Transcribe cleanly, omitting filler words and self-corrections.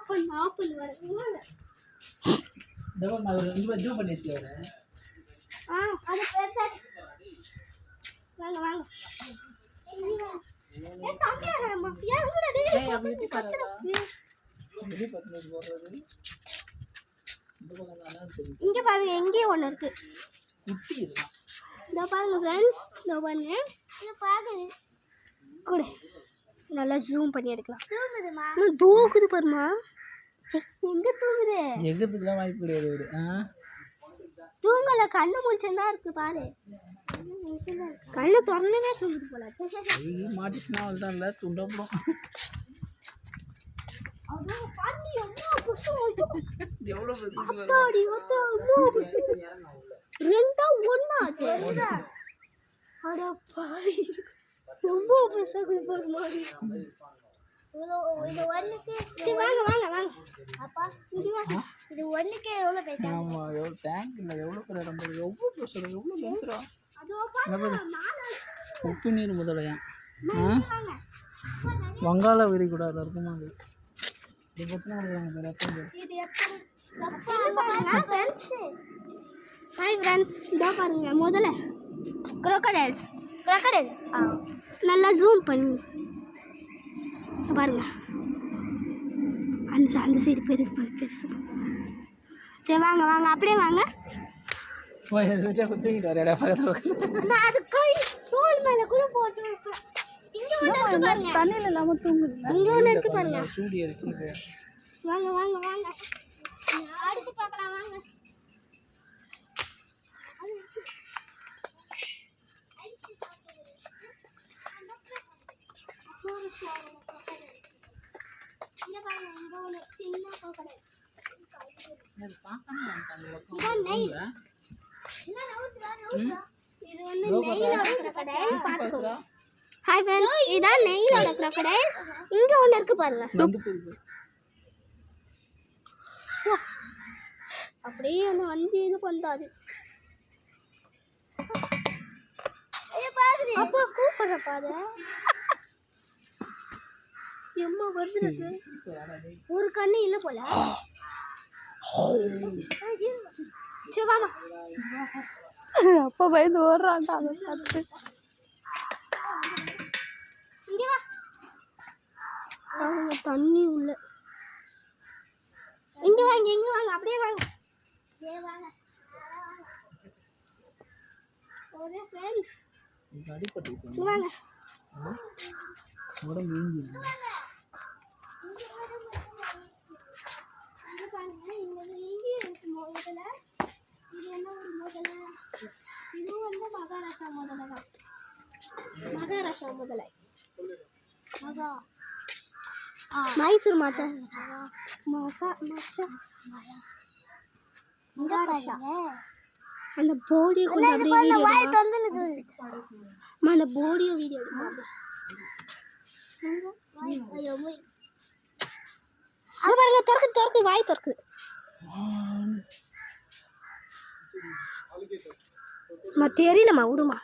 ஆப்பன் வர டபுள் நான் ஒரு 2 ஜூம் பண்ணிட்டு வரேன். அது பெர்ஃபெக்ட். வாங்க ஏ தம்பியா மப்பியா கூட டேய். ஏய் அப்படி எப்படி பாருடா. எப்படி பத்துனது போறது. இங்க பாருங்க எங்கே ஒன்னு இருக்கு. குட்டி இருக்கு. இதோ பாருங்க फ्रेंड्स. இதோ பாருங்க. இத பாருங்க. கூட நல்லா ஜூம் பண்ணி எடுக்கலாம். தூங்குதுமா. தூக்குது பாருமா. எங்க தூங்குது? எங்கதுக்குலாம் வாய்ப்பு கிடையாது இவரு. தூங்கல கண்ணு முழிச்சதா இருக்கு பாரு. கண்ணு திறந்தே தூங்குது போல. ஐயோ மாட்டிச்சுனா அவ்வளவுதான் இல்ல துண்டப்படும். அது பாண்டி அம்மா புசு. எவ்வளவு பெருசு அத்தாடி அம்மா புசு. ரெண்டா ஒண்ணா அது. அட பாவி. ரொம்ப பெருசாகுது பாருமா. இது ஒண்ணுக்கு சரி வாங்க அப்பா இங்க வா. இது ஒண்ணுக்கு எவ்வளவு பேசா? ஆமா எவ்வளவு டேங்க் இல்ல எவ்வளவு பெரிய இடம் பாரு. எவ்வளவு பெருசு எவ்வளவு பெருசுடா. அதோ பாரு உப்பு நீர் முதலையா. வங்காள விரிகுடால இருக்குமா அது. இது பத்தினா சொல்லுங்க பேர் அப்பா. இது எப்ப பாருங்க फ्रेंड्स. Hi friends. இதோ பாருங்க முதல்ல crocodiles. நல்லா ஜூம் பண்ணி பாருங்க. அந்த சைடு பெருசு. சரி வாங்க அப்படியே வாங்க. ஓய் அது விட்டு குத்திட்டு வரேடா பக்கத்துல. நான் அது கை தோல் மேல கூட போட்டு வைப்பேன். இங்க ஒண்ணு இருக்கு பாருங்க. தண்ணில இல்லாம தூங்குது. இங்க ஒண்ணு இருக்கு பாருங்க. சூடி அடிச்சிட்டு. வாங்க. அடுத்து பார்க்கலாம் வாங்க. Hi friends. இதான் நெயிலோட crocodile. இங்க ஒன்னு இருக்கு பாருங்க. அப்படியே வந்து இது பண்றாது. அப்பா கூப்பிடுற பாரு. எம்மா வருது. ஒரு கண்ணு இல்ல போல. சரி வாமா. அப்பா பயந்து ஓடுறான்டா அதை பார்த்து. இங்க வா. தண்ணி உள்ள. இங்க வாங்க அப்படியே வாங்க. ஒரே फ्रेंड्स. இது அடிபட்டு இங்க வாங்க. உடம்பு வீங்கி. இது வந்து மகாராஷ்டிரா முதலை. மைசூர் மாச்சா அந்த போடியை கொஞ்சம் அந்த போடியை வீடியோ எடுப்பாங்க. அது பாருங்க திறக்கு வாய் திறக்குது. தெரியலம்மா விடுமா.